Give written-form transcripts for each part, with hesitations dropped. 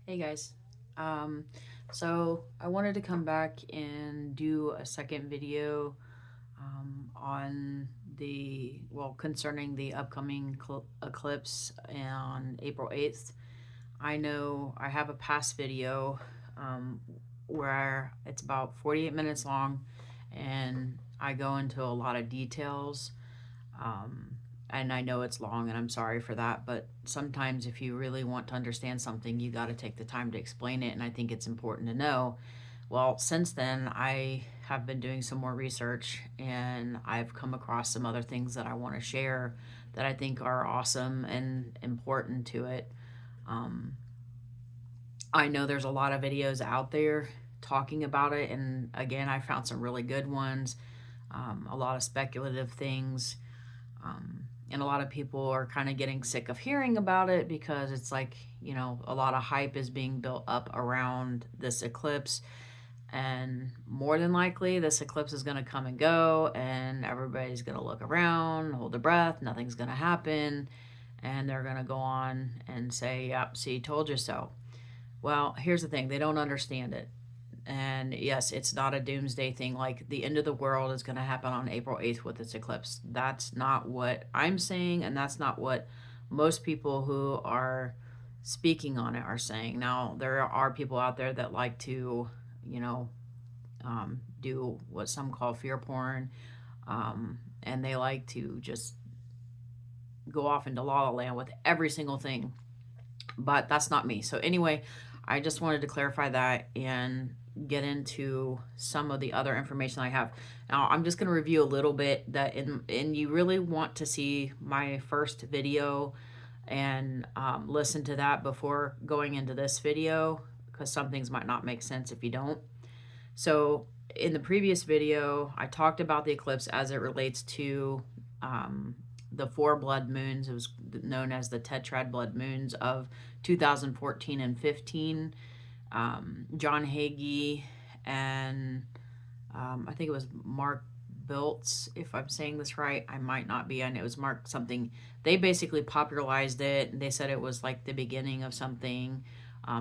Hey guys. Um, so I wanted to come back and do a second video on concerning the upcoming eclipse on April 8th. I know I have a past video um, where it's about 48 minutes long and I go into a lot of details. Um, and I know it's long, and I'm sorry for that, but sometimes if you really want to understand something, you got to take the time to explain it, and I think it's important to know. Well, since then, I have been doing some more research, and I've come across some other things that I want to share that I think are awesome and important to it. Um, I know there's a lot of videos out there talking about it, and again, I found some really good ones, a lot of speculative things. And a lot of people are kind of getting sick of hearing about it because it's like, a lot of hype is being built up around this eclipse. And more than likely, this eclipse is going to come and go, and everybody's going to look around, hold their breath, nothing's going to happen. And they're going to go on and say, yep, see, told you so. Well, here's the thing, they don't understand it. And yes, it's not a doomsday thing like the end of the world is going to happen on April 8th with this eclipse. That's not what I'm saying, and that's not what most people who are speaking on it are saying. Now, there are people out there that like to, you know, do what some call fear porn, and they like to just go off into la la land with every single thing. But that's not me. So, anyway, I just wanted to clarify that and get into some of the other information I have. Now, I'm just going to review a little bit that and you really want to see my first video and listen to that before going into this video because some things might not make sense if you don't. So, in the previous video, I talked about the eclipse as it relates to um, the four blood moons. It was known as the tetrad blood moons of 2014 and 15. John Hagee and I think it was Mark Biltz, if I'm saying this right. I might not be, and it was Mark something. They basically popularized it. They said it was like the beginning of something,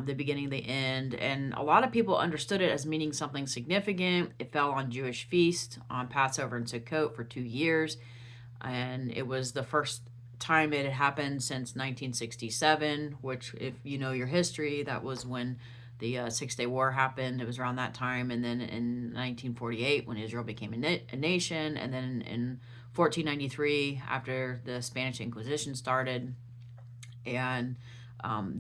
the beginning, the end. And a lot of people understood it as meaning something significant. It fell on Jewish feast on Passover and Sukkot for 2 years. And it was the first time it had happened since 1967, which, if you know your history, that was when the Six-Day War happened. It was around that time. And then in 1948, when Israel became a nation, and then in 1493, after the Spanish Inquisition started. And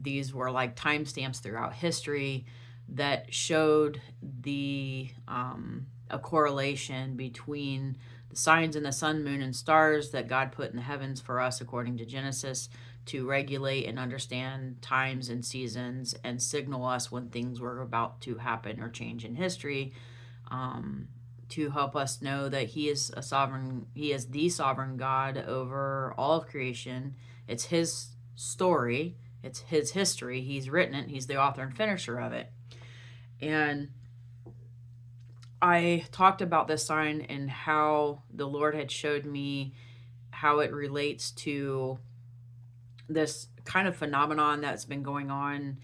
these were like timestamps throughout history that showed a correlation between the signs in the sun, moon, and stars that God put in the heavens for us, according to Genesis, to regulate and understand times and seasons and signal us when things were about to happen or change in history, to help us know that He is the sovereign God over all of creation. It's His story, it's His history. He's written it, He's the author and finisher of it. And I talked about this sign and how the Lord had showed me how it relates to this kind of phenomenon that's been going on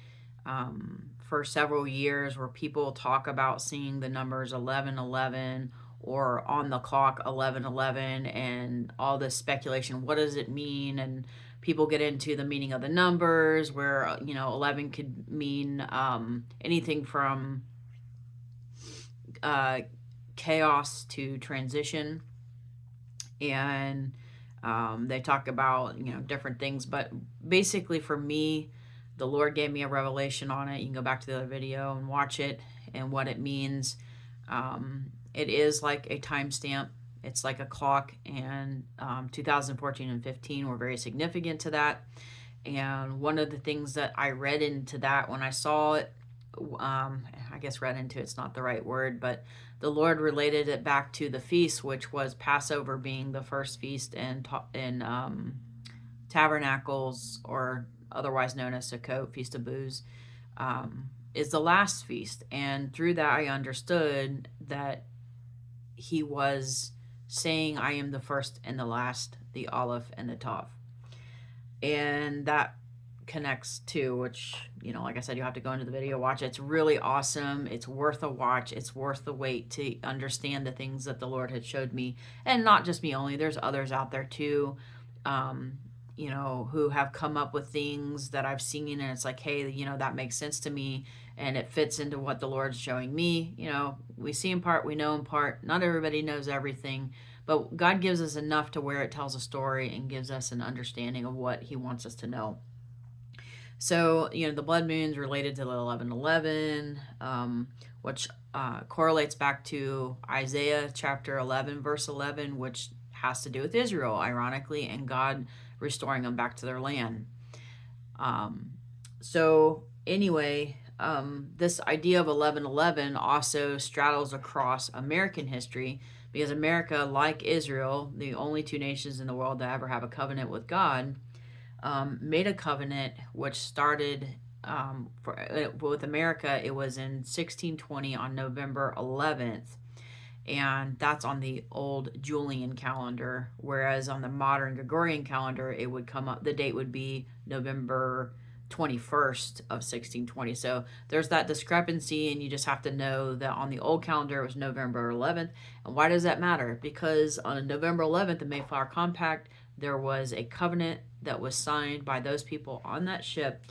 for several years, where people talk about seeing the numbers 1111 or on the clock 1111 and all this speculation. What does it mean? And people get into the meaning of the numbers, where 11 could mean anything from uh, chaos to transition. And they talk about different things, but basically for me, the Lord gave me a revelation on it. You can go back to the other video and watch it and what it means. It is like a timestamp. It's like a clock, and 2014 and 15 were very significant to that. And one of the things that I read into that when I saw it, I guess read into it's not the right word, but the Lord related it back to the feast, which was Passover being the first feast, in Tabernacles, or otherwise known as Sukkot, Feast of Booths, is the last feast. And through that, I understood that He was saying, I am the first and the last, the Aleph and the Tav. And that connects to, which, like I said, you have to go into the video, watch it. It's really awesome. It's worth a watch. It's worth the wait to understand the things that the Lord had showed me. And not just me only, there's others out there too, who have come up with things that I've seen, and it's like, hey, that makes sense to me, and it fits into what the Lord's showing me. We see in part, we know in part. Not everybody knows everything, but God gives us enough to where it tells a story and gives us an understanding of what he wants us to know. So, the blood moon's related to the 11:11, which correlates back to Isaiah chapter 11, verse 11, which has to do with Israel, ironically, and God restoring them back to their land. So anyway, this idea of 11:11 also straddles across American history, because America, like Israel, the only two nations in the world that ever have a covenant with God, made a covenant which started with America. It was in 1620 on November 11th, and that's on the old Julian calendar, whereas on the modern Gregorian calendar, it would come up, the date would be November 21st of 1620. So there's that discrepancy, and you just have to know that on the old calendar it was November 11th. And why does that matter? Because on November 11th, the Mayflower Compact, there was a covenant that was signed by those people on that ship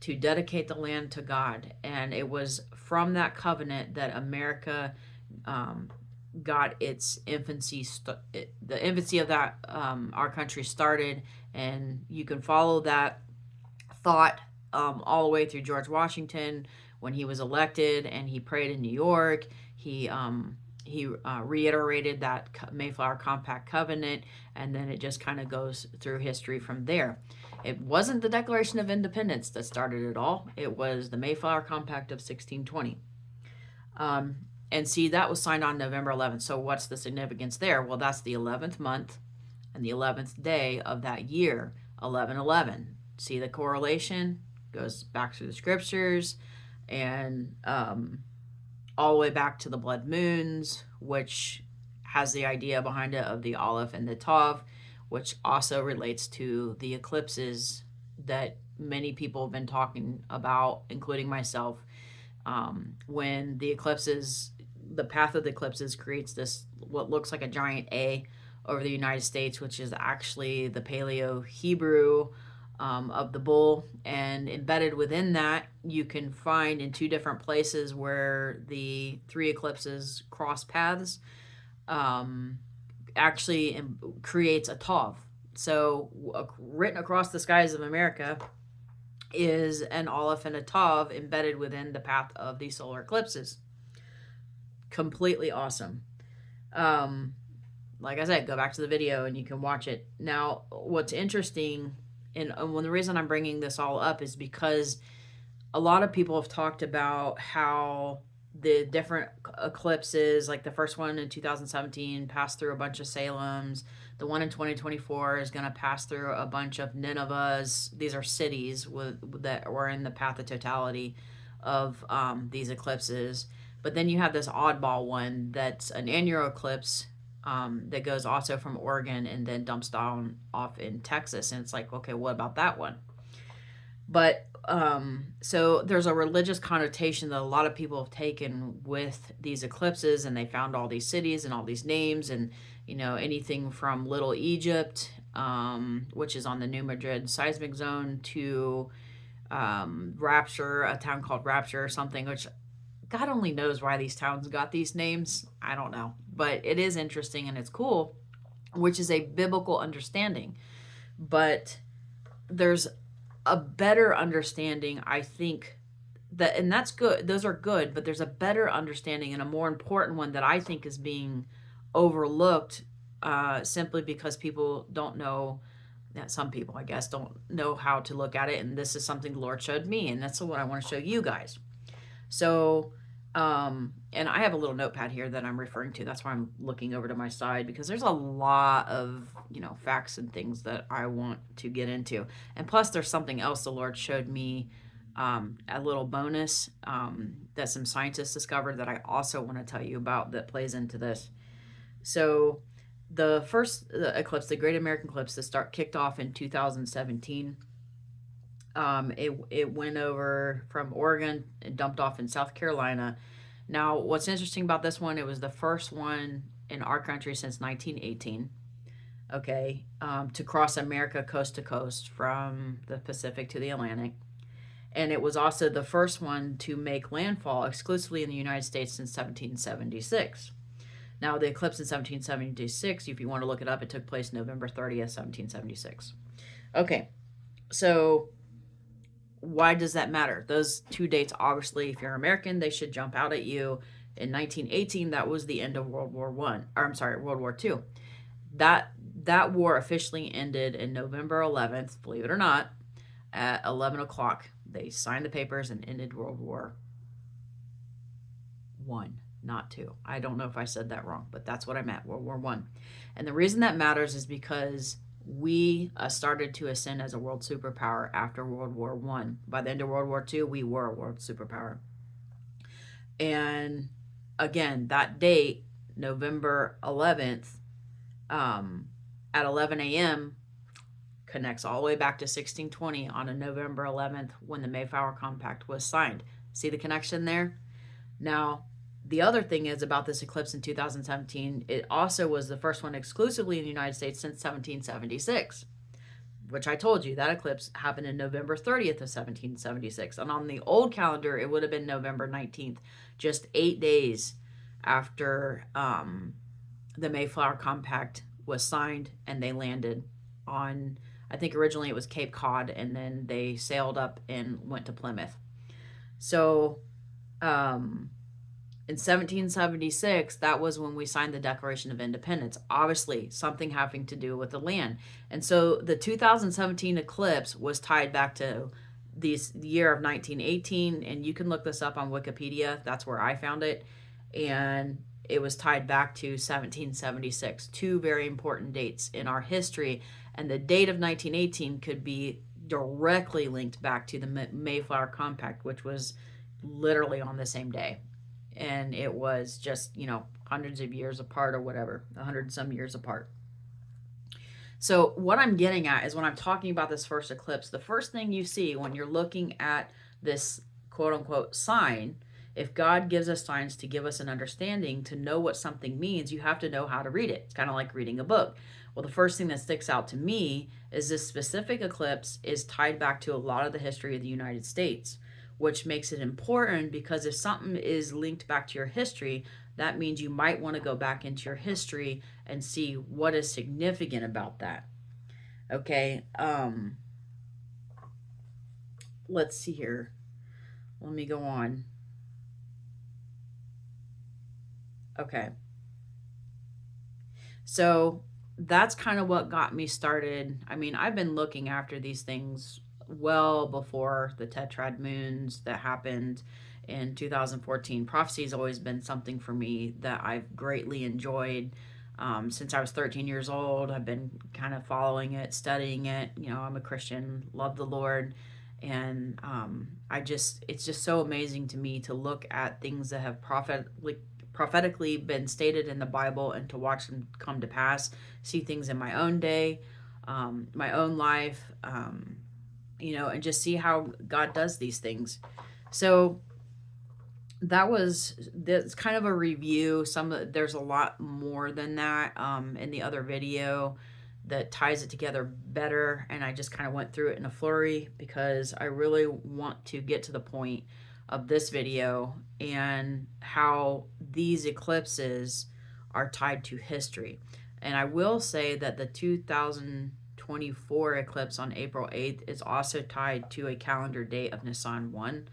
to dedicate the land to God. And it was from that covenant that America got its infancy. The infancy of that, our country started. And you can follow that thought all the way through George Washington when he was elected and he prayed in New York. He reiterated that Mayflower Compact covenant, and then it just kind of goes through history from there. It wasn't the Declaration of Independence that started it all. It was the Mayflower Compact of 1620. And see, that was signed on November 11th. So what's the significance there? Well, that's the 11th month and the 11th day of that year, 11:11. See the correlation? Goes back through the scriptures, and all the way back to the blood moons, which has the idea behind it of the Aleph and the Tav, which also relates to the eclipses that many people have been talking about, including myself. When the eclipses, the path of the eclipses creates this, what looks like a giant A over the United States, which is actually the Paleo Hebrew of the bull, and embedded within that, you can find in two different places where the three eclipses cross paths, actually creates a Tav. So written across the skies of America is an Aleph and a Tav embedded within the path of the solar eclipses. Completely awesome. Like I said, go back to the video and you can watch it. Now, what's interesting, and the reason I'm bringing this all up is because a lot of people have talked about how the different eclipses, like the first one in 2017 passed through a bunch of Salems. The one in 2024 is going to pass through a bunch of Ninevehs. These are cities that were in the path of totality of these eclipses. But then you have this oddball one that's an annual eclipse that goes also from Oregon and then dumps down off in Texas. And it's like, okay, what about that one? But so there's a religious connotation that a lot of people have taken with these eclipses, and they found all these cities and all these names, and anything from Little Egypt, which is on the New Madrid seismic zone, to Rapture, a town called Rapture or something, which God only knows why these towns got these names. I don't know, but it is interesting and it's cool, which is a biblical understanding. But there's a better understanding, I think, that, and that's good. Those are good, but there's a better understanding and a more important one that I think is being overlooked, simply because people don't know. That some people, I guess, don't know how to look at it, and this is something the Lord showed me, and that's what I want to show you guys. So, and I have a little notepad here that I'm referring to. That's why I'm looking over to my side, because there's a lot of, facts and things that I want to get into. And plus there's something else the Lord showed me, a little bonus, that some scientists discovered that I also want to tell you about that plays into this. So the first eclipse, the Great American Eclipse, kicked off in 2017. It went over from Oregon and dumped off in South Carolina. Now, what's interesting about this one, it was the first one in our country since 1918, okay, to cross America coast to coast from the Pacific to the Atlantic. And it was also the first one to make landfall exclusively in the United States since 1776. Now, the eclipse in 1776, if you want to look it up, it took place November 30th, 1776. Okay, so why does that matter? Those two dates, obviously, if you're American, they should jump out at you. In 1918, that was the end of World War One, or I'm sorry, World War Two. That war officially ended in November 11th, believe it or not, at 11 o'clock. They signed the papers and ended World War One, not two. I don't know if I said that wrong, but that's what I meant, World War One. And the reason that matters is because we started to ascend as a world superpower after World War One. By the end of World War Two, we were a world superpower. And again, that date, November 11th, at 11 a.m., connects all the way back to 1620 on a November 11th when the Mayflower Compact was signed. See the connection there? Now, the other thing is about this eclipse in 2017, it also was the first one exclusively in the United States since 1776, which I told you that eclipse happened in November 30th of 1776. And on the old calendar, it would have been November 19th, just 8 days after the Mayflower Compact was signed and they landed on, I think originally it was Cape Cod, and then they sailed up and went to Plymouth. So, in 1776, that was when we signed the Declaration of Independence. Obviously, something having to do with the land. And so the 2017 eclipse was tied back to the year of 1918, and you can look this up on Wikipedia. That's where I found it. And it was tied back to 1776, two very important dates in our history. And the date of 1918 could be directly linked back to the Mayflower Compact, which was literally on the same day. And it was just, hundreds of years apart or whatever, 100 some years apart. So what I'm getting at is when I'm talking about this first eclipse, the first thing you see when you're looking at this quote unquote sign, if God gives us signs to give us an understanding, to know what something means, you have to know how to read it. It's kind of like reading a book. Well, the first thing that sticks out to me is this specific eclipse is tied back to a lot of the history of the United States, which makes it important because if something is linked back to your history, that means you might want to go back into your history and see what is significant about that. Okay, let's see here. Let me go on. Okay. So that's kind of what got me started. I mean, I've been looking after these things well before the tetrad moons that happened in 2014. Prophecy has always been something for me that I've greatly enjoyed. Since I was 13 years old, I've been kind of following it, studying it. I'm a Christian, love the Lord. And it's just so amazing to me to look at things that have prophetically been stated in the Bible and to watch them come to pass, see things in my own day, my own life, and just see how God does these things. So that's kind of a review. There's a lot more than that in the other video that ties it together better, and I just kind of went through it in a flurry because I really want to get to the point of this video and how these eclipses are tied to history. And I will say that the 2024 eclipse on April 8th is also tied to a calendar date of Nisan 1.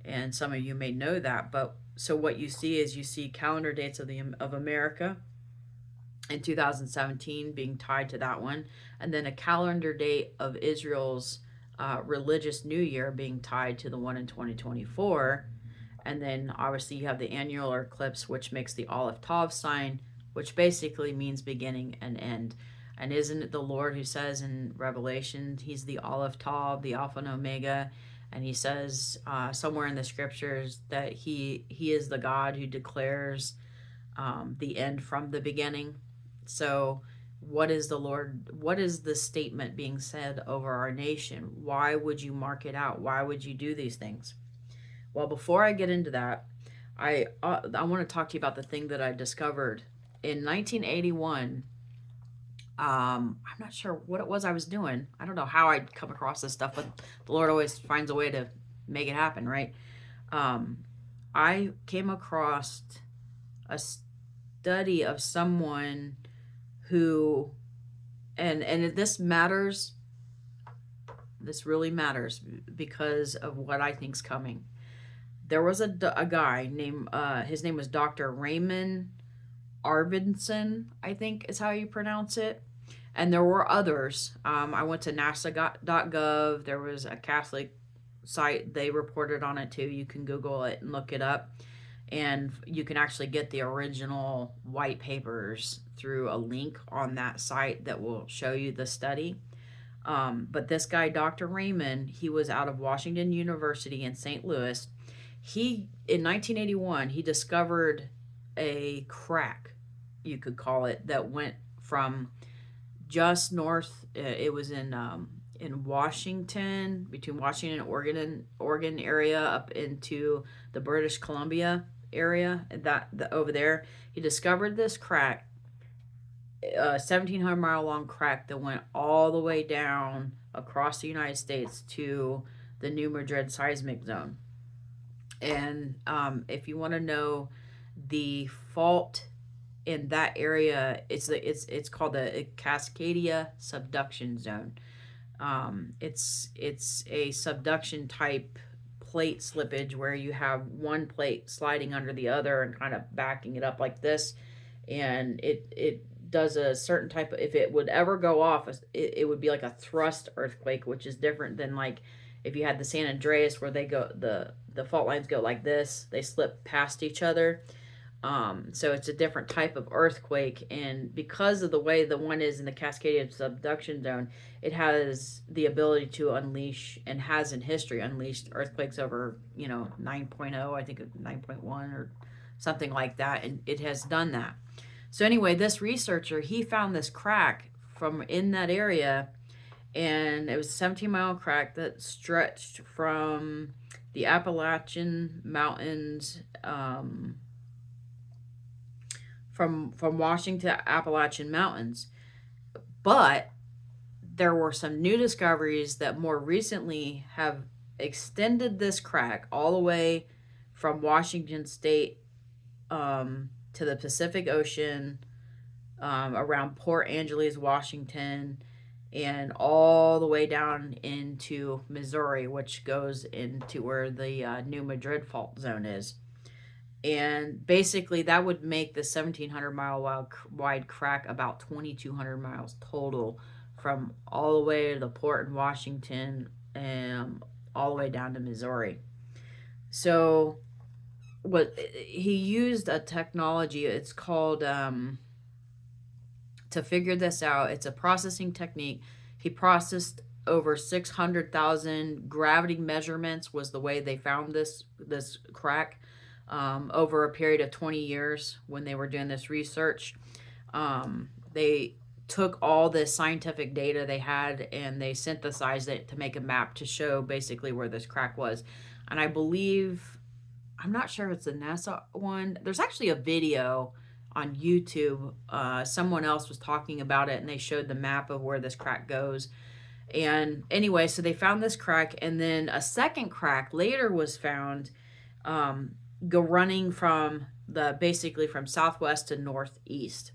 And some of you may know that, but so what you see is you see calendar dates of America in 2017 being tied to that one, and then a calendar date of Israel's religious new year being tied to the one in 2024. And then obviously you have the annular eclipse, which makes the Aleph Tav sign, which basically means beginning and end. And isn't it the Lord who says in Revelation, he's the Aleph Tav, the Alpha and Omega? And he says somewhere in the scriptures that he is the God who declares the end from the beginning. So what is what is the statement being said over our nation? Why would you mark it out? Why would you do these things? Well, before I get into that, I want to talk to you about the thing that I discovered in 1981. I'm not sure what it was I was doing. I don't know how I'd come across this stuff, but the Lord always finds a way to make it happen, right? Um, I came across a study of someone who, and this matters. This really matters because of what I think's coming. There was a guy named his name was Dr. Raymond Arvinson, I think is how you pronounce it. And there were others. I went to NASA.gov. There was a Catholic site. They reported on it too. You can Google it and look it up. And you can actually get the original white papers through a link on that site that will show you the study. But this guy, Dr. Raymond, he was out of Washington University in St. Louis. In 1981, he discovered a crack, you could call it, that went from just north. It was in Washington, between Washington and Oregon area, up into the British Columbia area. Over there, he discovered this crack, a 1,700-mile long crack that went all the way down across the United States to the New Madrid seismic zone. And if you want to know the fault in that area, it's called the Cascadia subduction zone. It's a subduction type plate slippage where you have one plate sliding under the other and kind of backing it up like this, and it does a certain type of, if it would ever go off, it would be like a thrust earthquake, which is different than like if you had the San Andreas where they go, the fault lines go like this, they slip past each other. So it's a different type of earthquake, and because of the way the one is in the Cascadia subduction zone, it has the ability to unleash, and has in history unleashed earthquakes over 9.0, I think 9.1 or something like that, and it has done that. So anyway, this researcher, he found this crack from in that area, and it was a 17-mile crack that stretched from the Appalachian Mountains, from Washington to Appalachian Mountains. But there were some new discoveries that more recently have extended this crack all the way from Washington State to the Pacific Ocean, around Port Angeles, Washington, and all the way down into Missouri, which goes into where the New Madrid fault zone is. And basically, that would make the 1,700-mile wide crack about 2,200 miles total, from all the way to the port in Washington and all the way down to Missouri. So what he used a technology, it's called, to figure this out, it's a processing technique. He processed over 600,000 gravity measurements, was the way they found this crack, over a period of 20 years when they were doing this research. They took all the scientific data they had and they synthesized it to make a map to show basically where this crack was. And I believe, I'm not sure if it's the NASA one. There's actually a video on YouTube. Someone else was talking about it and they showed the map of where this crack goes. And anyway, so they found this crack, and then a second crack later was found, go running from basically from southwest to northeast.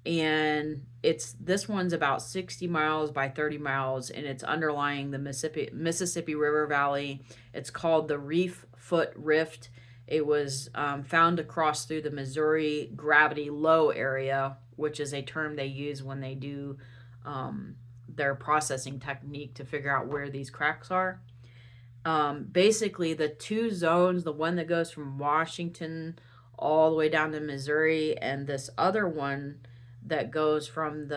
And this one's about 60 miles by 30 miles, and it's underlying the Mississippi River Valley. It's called the Reef Foot Rift. It was found to cross through the Missouri gravity low area, which is a term they use when they do their processing technique to figure out where these cracks are. Basically, the two zones, the one that goes from Washington all the way down to Missouri, and this other one that goes from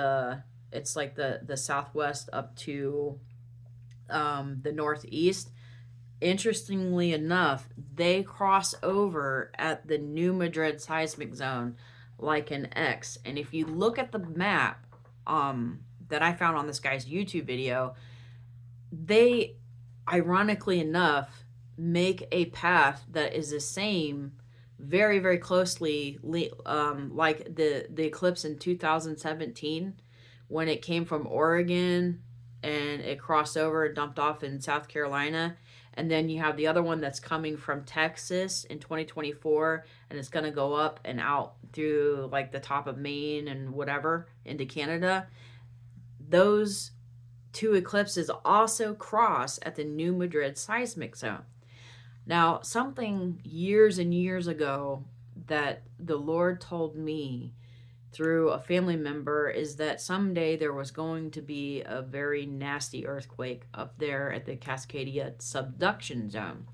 it's like the southwest up to the northeast. Interestingly enough, they cross over at the New Madrid seismic zone like an X. And if you look at the map, that I found on this guy's YouTube video, they, ironically enough, make a path that is the same, very, very closely, like the eclipse in 2017, when it came from Oregon and it crossed over and dumped off in South Carolina. And then you have the other one that's coming from Texas in 2024, and it's going to go up and out through like the top of Maine and whatever into Canada. Those two eclipses also cross at the New Madrid seismic zone. Now, something years and years ago that the Lord told me through a family member is that someday there was going to be a very nasty earthquake up there at the Cascadia subduction zone.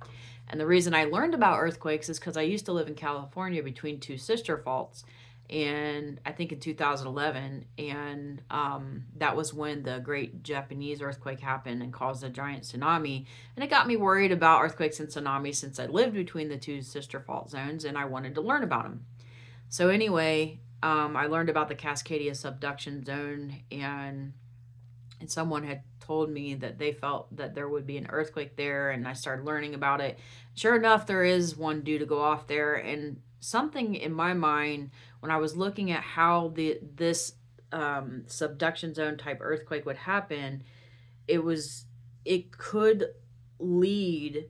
And the reason I learned about earthquakes is because I used to live in California between two sister faults, and I think in 2011, and that was when the great Japanese earthquake happened and caused a giant tsunami. And it got me worried about earthquakes and tsunamis since I lived between the two sister fault zones and I wanted to learn about them. So anyway, I learned about the Cascadia subduction zone, and someone had told me that they felt that there would be an earthquake there, and I started learning about it. Sure enough, there is one due to go off there, and something in my mind when I was looking at how this subduction zone type earthquake would happen, it could lead,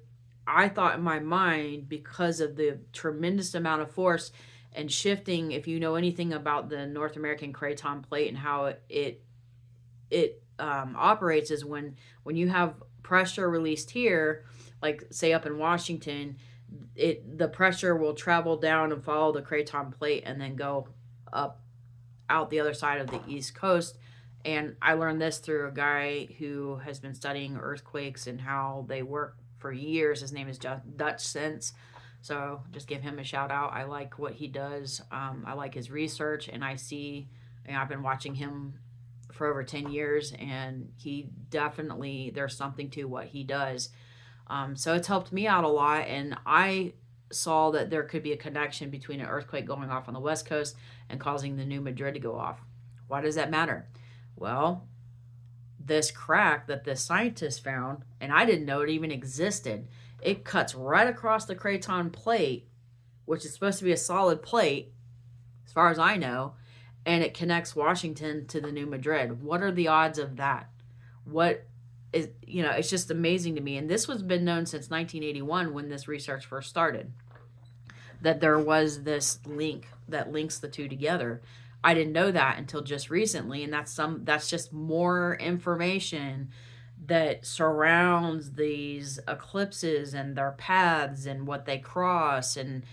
I thought in my mind, because of the tremendous amount of force and shifting. If you know anything about the North American craton plate and how it operates, is when you have pressure released here, like say up in Washington, the pressure will travel down and follow the craton plate and then go up out the other side of the East Coast. And I learned this through a guy who has been studying earthquakes and how they work for years. His name is Dutch Sense. So just give him a shout out. I like what he does. I like his research, and I've been watching him for over 10 years, and he definitely, there's something to what he does. So it's helped me out a lot, and I saw that there could be a connection between an earthquake going off on the West Coast and causing the New Madrid to go off. Why does that matter? Well, this crack that the scientists found, and I didn't know it even existed, it cuts right across the craton plate, which is supposed to be a solid plate, as far as I know, and it connects Washington to the New Madrid. What are the odds of that? What is, it's just amazing to me. And this was been known since 1981 when this research first started, that there was this link that links the two together. I didn't know that until just recently, and that's just more information that surrounds these eclipses and their paths and what they cross, and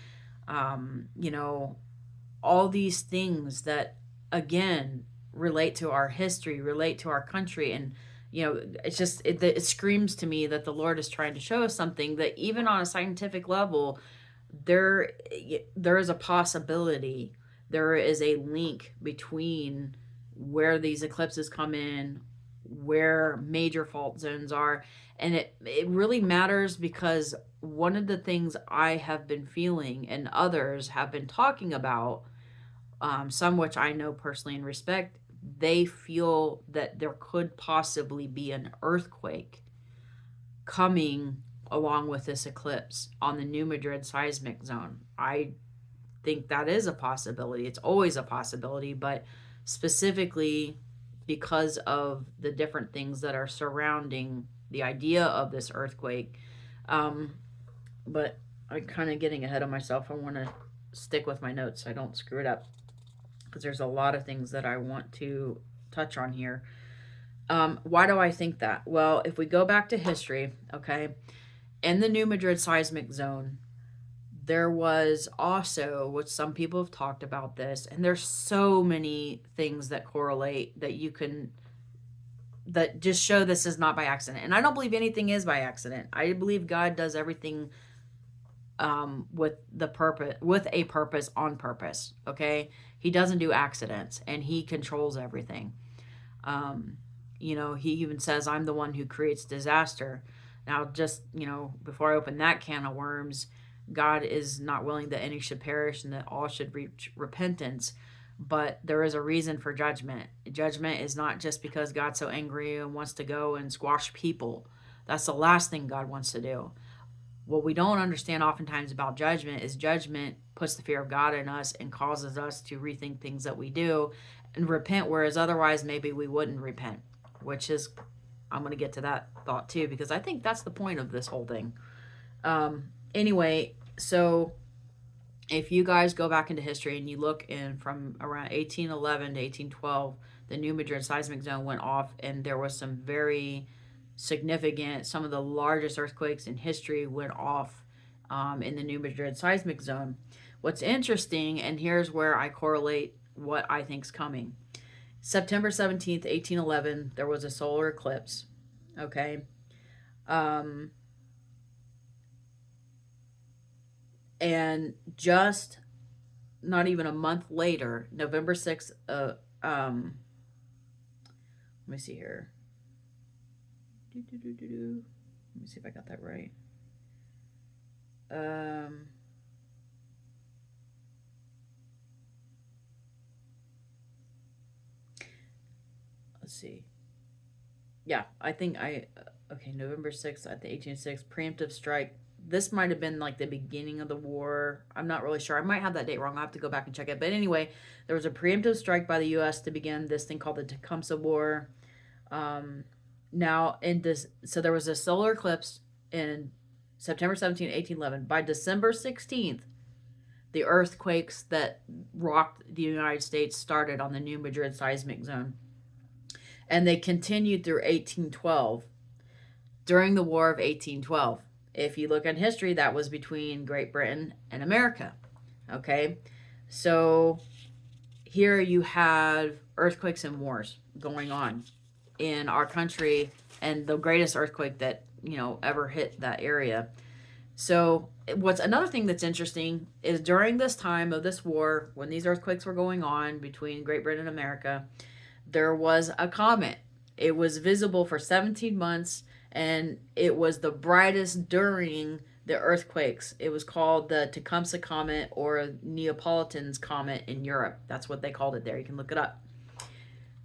all these things that again relate to our history, relate to our country. And it's just it screams to me that the Lord is trying to show us something, that even on a scientific level, there is a possibility, there is a link between where these eclipses come in, where major fault zones are. And it really matters, because one of the things I have been feeling and others have been talking about, some which I know personally and respect, they feel that there could possibly be an earthquake coming along with this eclipse on the New Madrid seismic zone. I think that is a possibility. It's always a possibility, but specifically because of the different things that are surrounding the idea of this earthquake. But I'm kind of getting ahead of myself. I want to stick with my notes so I don't screw it up, because there's a lot of things that I want to touch on here. Why do I think that? Well, if we go back to history, okay, in the New Madrid seismic zone, there was also, which some people have talked about this, and there's so many things that correlate that just show this is not by accident. And I don't believe anything is by accident. I believe God does everything with a purpose, on purpose. Okay, He doesn't do accidents, and He controls everything. He even says, "I'm the one who creates disaster." Now, just before I open that can of worms, God is not willing that any should perish and that all should reach repentance. but there is a reason for judgment. Judgment is not just because God's so angry and wants to go and squash people. That's the last thing God wants to do. What we don't understand oftentimes about judgment is judgment puts the fear of God in us and causes us to rethink things that we do and repent, whereas otherwise maybe we wouldn't repent, which is, I'm going to get to that thought too, because I think that's the point of this whole thing. Anyway, so if you guys go back into history and you look in from around 1811 to 1812, the New Madrid seismic zone went off, and there was some very significant, some of the largest earthquakes in history went off in the New Madrid seismic zone. What's interesting, and here's where I correlate what I think's coming. September 17th, 1811, there was a solar eclipse. Okay. Um, and just not even a month later, November 6th, let me see here. Let me see if I got that right. Let's see. Yeah, I think okay, November 6th at the 1806 preemptive strike. This might have been like the beginning of the war. I'm not really sure. I might have that date wrong. I'll have to go back and check it. But anyway, there was a preemptive strike by the U.S. to begin this thing called the Tecumseh War. Now, in this, so there was a solar eclipse in September 17, 1811. By December 16th, the earthquakes that rocked the United States started on the New Madrid seismic zone. And they continued through 1812, during the War of 1812. If you look at history, that was between Great Britain and America. Okay, so here you have earthquakes and wars going on in our country, and the greatest earthquake that ever hit that area. So what's another thing that's interesting is during this time of this war, when these earthquakes were going on between Great Britain and America, there was a comet. It was visible for 17 months, and it was the brightest during the earthquakes. It was called the Tecumseh Comet or Neapolitan's Comet in Europe. That's what they called it there. You can look it up.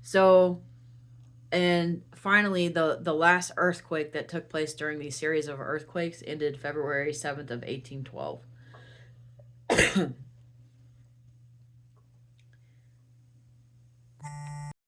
So, and finally, the last earthquake that took place during these series of earthquakes ended February 7th of 1812.